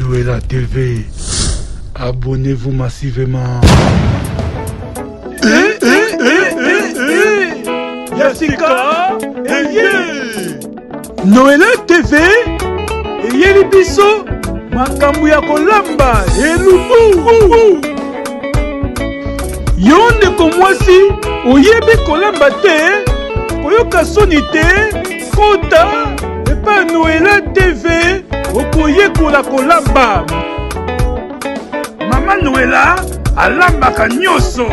Noëlla TV. Abonnez-vous massivement. Yassika Noëlla TV eyeli biso makambo ya kolamba elubu. Yo ndeko mwasi oyebi kolamba te, koyoka soni te, kota epa Noëlla TV okoyekola kolamba. Mama Noëlla alambaka nyonso,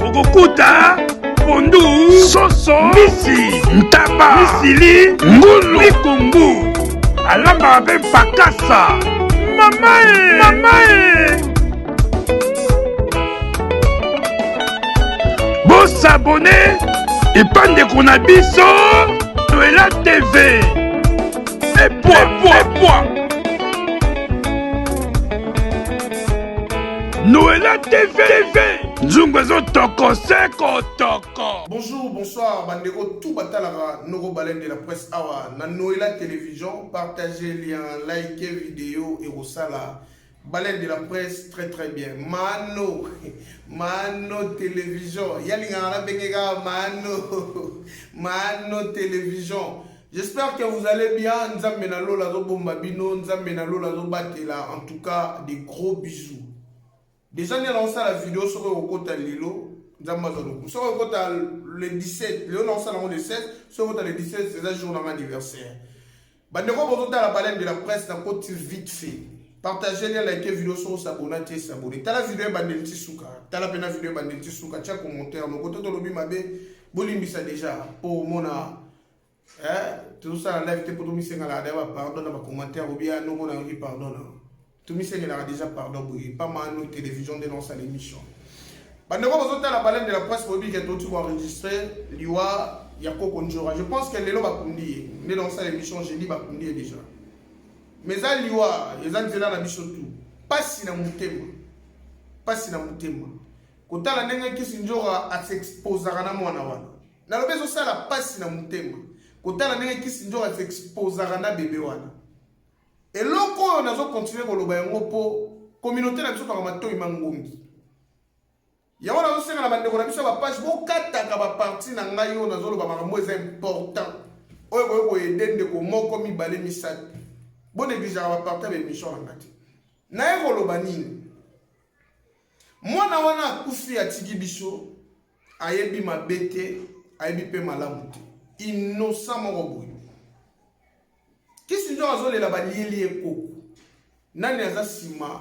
okokuta pondu, soso, misi, ntaba, misili, ngulu, mikungu. Alambaka mpe pakasa. Mama e bosabone epandeko na biso Noëlla TV. Noëlla TV. Nzungu toko seko toko. Bonjour, bonsoir, bandeko, tout batalara, Noro Baleine de la presse awa, na Noëlla Télévision, partagez lien, likez vidéo et Rosala. Baleine de la presse, très très bien. Mano Télévision, Yalingara Bengega, Mano Télévision. J'espère que vous allez bien. Nzamenalo la Bombabino, Nzamenalo la Batela. En tout cas, des gros bisous. Déjà, nous avons lancé la vidéo sur le Kota Lilo. Sur le Kota le 17, le 16, sur le 17, c'est un jour de mon anniversaire. Bandeko, vous avez la baleine de la presse, dans côté vite fait. Partagez les likez vidéo sur s'abonner et s'abonner. T'as la vidéo Bandelti Souka. T'as la peine la vidéo Bandelti Souka. Tiens, commentaire. Nous côté de l'objet mabé. Bolimbisa déjà. Pour mon tout ça, la live, t'es pour tout miser à la débat. Pardon dans ma commentaire. Ou bien, nous, on a dit pardon. Tout miser à la déjà pardon. Pas mal nos télévisions dénoncent l'émission. Bandeko, vous avez la baleine de la presse. Pour dire que tout va enregistrer. Liwa, Yako Konjora. Je pense qu'elle est là, Bakundi. Dénonce l'émission. J'ai dit Bakundi déjà. Mais ça liwa ezanzela na biso tout pasi na mutema kotala ndenge kisi njora atexposaka na mwana wana na lobezo sala pasi na mutema kotala ndenge kisi njora atexposaka na bebe wana eloko oyo nazo continuer koloba yango po communauté na biso pa matoi mangongi yango nazo senga na bandeko na biso ba page bokataka ba parti na ngai oyo nazo loba makambo eza important oyo ko edende ko moko mibale misatu. Bon négligé à partir de l'émission en gâté. Nae koloba nini. Mwana wana kufi ya tigi biso ayebi mabete ayebi pe malamu te. Innocent moko boye. Kisi njo azolela balieli ekoko. Nani aza sima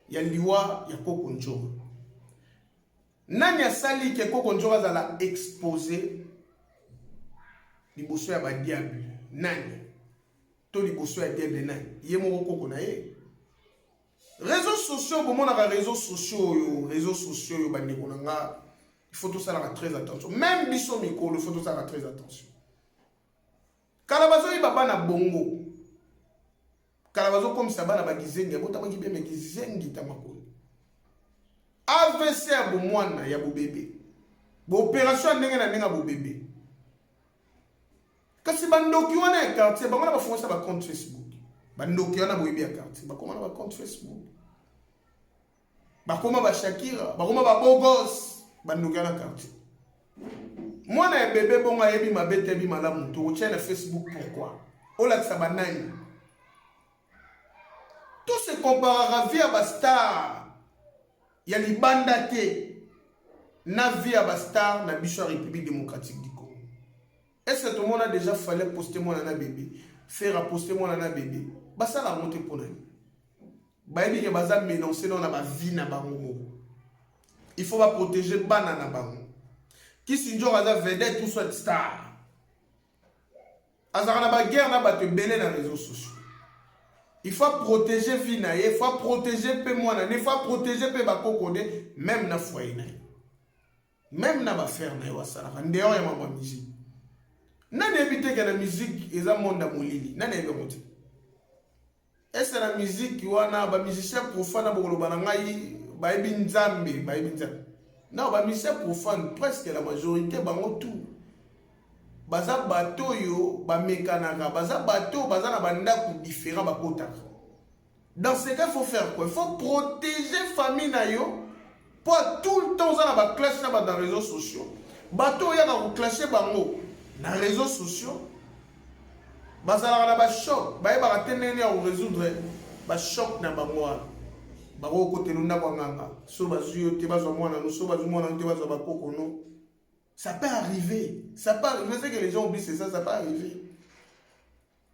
ya liwa ya koko njoka. Nani asali ke koko njoka azala exposé liboso ya badiable. Nani liboso ya diable na ye moko koko na ye réseaux sociaux bomonaka réseaux sociaux yo bandeko na nga il faut tout ça très attention même biso mikolo il faut tout ça très attention kala bazo yi baba na bongo kala bazo comme ça bana bagizengi bota bangi be megizengi tamakolo AVC ya bomwana ya bobebe bo opération ndenge na ndenge bo bébé. Kasi bandoki wana ya quartier bango na bafongosa ba compte Facebook. Bandoki wana boyebi ya quartier bakoma na ba compte Facebook. Bakoma ba Shakira, bakoma ba Bogos, bandoki wana quartier. Mwana ya bébé bongo ayebi mabete bi malamu to tient na Facebook pourquoi? Ola tsaba nani. Tout se comparera via ba star. Ya libanda te na via ba star na biso République démocratique du Congo. Est-ce que tout le monde a déjà fallu poster mon nana bébé, faire poster mon nana bébé? Bah ça la monter pour nous. Bah il dit que baza ménoncer dans la vie na bango. Il faut pas protéger banana bango. Qui si njora za vedette tout soit star. Azara na ba guerre na ba te belé dans les réseaux sociaux. Il faut protéger vie na il faut protéger pe moi na, il faut protéger pe ba kokode même na foyer na. Même na ba faire na wa sala. Ndeo ya mama musique. Nani ebite que la musique est un monde à molili. Nani ebite. Est-ce que la musique wana ba musicien profane bokolo banangai ba ebi nzambe ba ebi nzambe. Non, ba musicien profane presque la majorité bango tout. Baza bato yo ba mekanaka baza bato baza na banda ku différent ba kotaka. Dans ce cas, il faut faire quoi? Il faut protéger la famille. Pour tout le temps, on a clash dans les réseaux sociaux. Bateau, il y a clasher dans les réseaux sociaux. Bazala na choc. Ba ba tenene à résoudre ba choc na ba moi. Ba ko côté lunda banganga. So bazuyo te bazo mwana no so bazu mwana te bazo ba koko no. Ça peut arriver. Ça peut arriver. C'est que les gens oublient c'est ça peut arriver.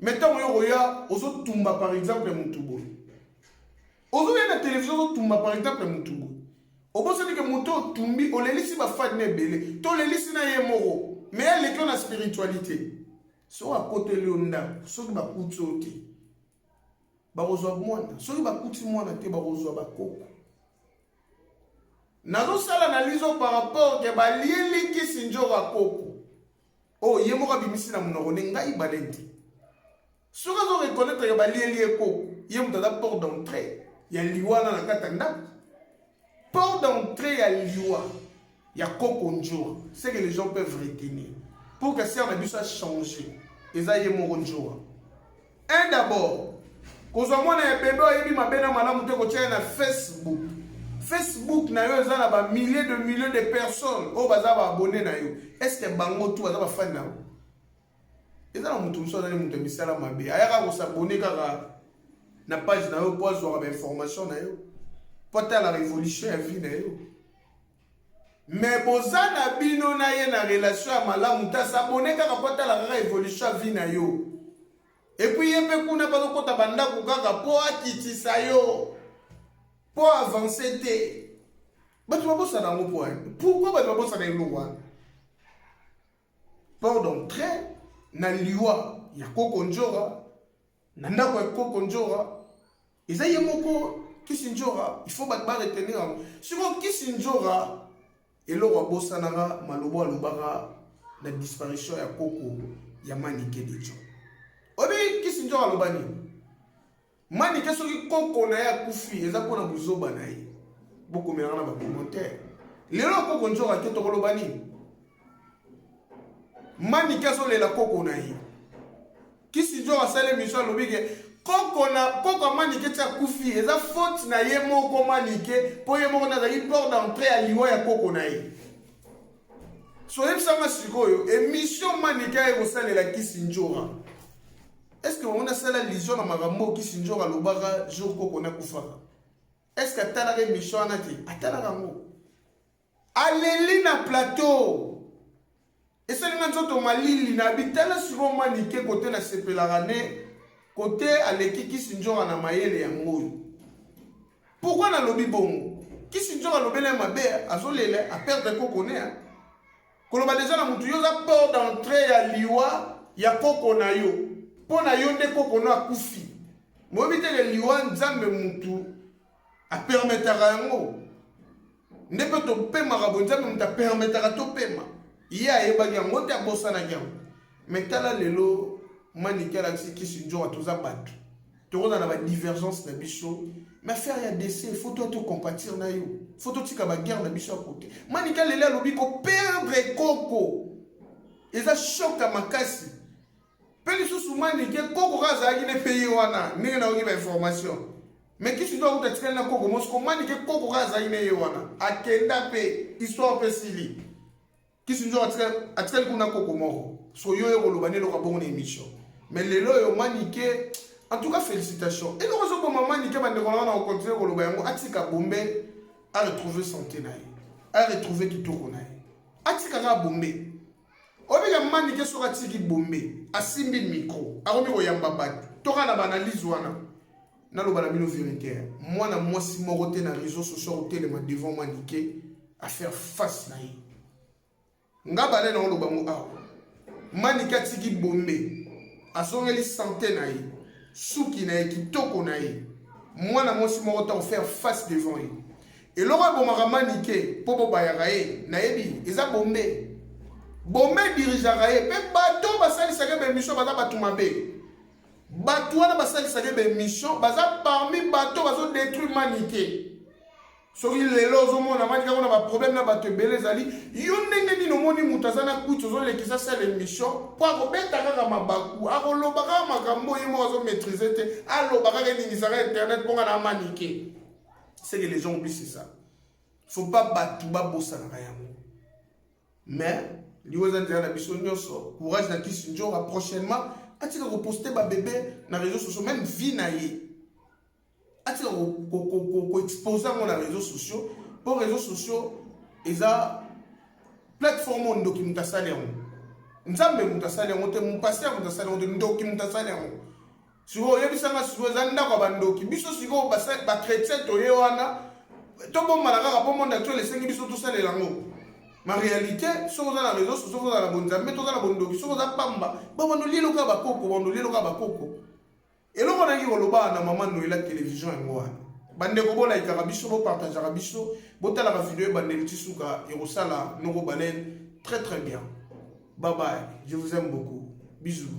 Mettons yo ya ozo tumba par exemple Mutubo. Ozo ya na télévision ozo tumba par exemple Mutubo. Obo se dit que Muto tumbi o lelisi ba fat ne belé. To lelisi na ye moro. Mais elle est la spiritualité. So à côté Léonda, so qui va coûter au thé. Barozo mwana, so qui va coûter mwana te barozo bakoko. Nazo sala analyse par rapport ke ba lieli ki sinjora koko. Oh, yemo ka bimisi na munoko ngai balenti. So ka zo reconnaître ke ba lieli koko, yemo da porte d'entrée. Ya liwa na katanda. Porte d'entrée ya liwa. Ya koko njora. C'est que les gens peuvent retenir. Pour que ça a changé. Et ça y est mon jour. Un d'abord, quand on a un bébé, il m'a bien na Facebook. Facebook na yo za ba milliers de personnes au baza ba abonné na yo. Est-ce que bango tout baza ba fan na yo? Et ça mutu so na mutu misala mabe. Aya ko s'abonner kaka na page na yo pour avoir des informations na yo. Pour la révolution à vie na yo. Mais bozana bino na ye na relation à malamu ta s'abonner kaka pota la révolution vie na yo. Et puis yembe kuna ba kota banda ku kaka po akitisa yo. Po avancer te. Ba tu bossa na ngo point. Pourquoi ba bossa na lo wana? Pardon, très na liwa ya koko njora. Na ndako ya koko njora. Eza yemoko kisinjora, il faut ba retenir. Sur kisinjora et là, on a malobo alobara la disparition ya koko ya manike de jo. Obi kisinjo alobani. Manike soki koko na ya kufi eza pona buzoba na ye. Boko mera na ba commentaire. Lelo koko njo ka keto kolobani. Manike so lela koko na ye. Kisinjo asale mission alobi ke koko manike tsa kufi eza faute na ye moko manike po ye moko na za porte d'entrée à liwa ya koko na ye. So yeb sama sikoyo émission manike e ko salela kisinjora. Est-ce que on a sala lision na magambo kisinjora lobaka jour koko na kufaka? Est-ce que atala émission anati atala rango? Aleli na plateau. Et ça nga nzoto malili na bitala siko manike côté na sepelagane. Côté à l'équipe qui s'injora na mayele ya ngoyo. Pourquoi na lobi bongo? Qui s'injora lobele mabe azolele a perdre koko ne. Koloba déjà na mutu yo za porte d'entrée ya liwa ya koko na yo. Pona yo nde koko na kufi. Mo bite le liwa nzambe mutu a permettra yango. Ne peut to pema rabo nzambe muta permettra to pema. Iya e bagi yango te abosa na yango. Metala lelo manike la qui sinjo atoza batu toza na ba divergence na biso mais faire ya décès faut to compatir na yo faut to tika ba guerre na biso à côté manike lele lobi ko perdre koko eza choc à makasi peli susu manike koko kaza ki ne payer wana ninga na oki ba information mais qui sinjo ko tika na koko mosko manike koko kaza ki ne wana akenda pe histoire pe sili qui sinjo atika kuna koko moko so yo ko lobane lo ka bongo na émission. Mais les lois ont maniqué. En tout cas, félicitations. Et nous avons maniqué, mais nous avons continué à le Atika Bombe a retrouvé santé, a retrouvé Kitoko. Atika Bombe. Obi a maniqué sur Atiki Bombe. A Simbi micro. A Romero Yambaba. Tora na banalise wana. Na lo banamino vérité. Moi, na moi, si moroté na réseaux sociaux, tellement devant maniqué à faire face na yi. Ngabale na lo bango a. Maniqué Atiki Bombe. Azongeli santé na ye suki na ye kitoko na ye mwana mosi moko ta faire face devant ye et lora bomaka manike po bobayaka ye nayebi eza bombe dirigeaka ye mpe bato basalisaka bemission baza bato mabe bato wana basalisaka bemission baza parmi bato bazodétruire manike soki lelo ozomona maki kaka na baproblème na bato ebele ezali yo ndenge nini omoni moto aza na kutu ozolekisa sala émission mpo akobeta kaka mabaku akoloba kaka makambo ye moko azomaîtrise te aloba kaka eningisaka internet mponga na amanike. C'est que les gens oublient c'est ça. Faut pas battre babosanaka yango. Mais liwezanzela na biso nyonso courage na Kisinjo prochainement atika ko poster ba bébé na réseaux sociaux même vie na ye. Atika ko exposer mon na réseaux sociaux pour réseaux sociaux eza plateforme ndoki mutasali yango. Nzambe mutasali yango te mon pasteur mutasali yango te ndoki mutasali yango. Siko yebisanga siko zanda kwa bandoki biso siko ba chrétien to yewana to bomba na kaka po monde actuel esengi biso to sala lango. Ma réalité soko za na réseaux sociaux za na bonzambe to za na bondoki soko za pamba ba bando lilo ka bakoko bando lilo ka bakoko eloko na ki koloba na mama Noela télévision yango wana bande ko bola ikaka biso bo partager biso bo tala ka vidéo bande tisuka et osala noko balen très très bien. Bye bye, je vous aime beaucoup, bisous.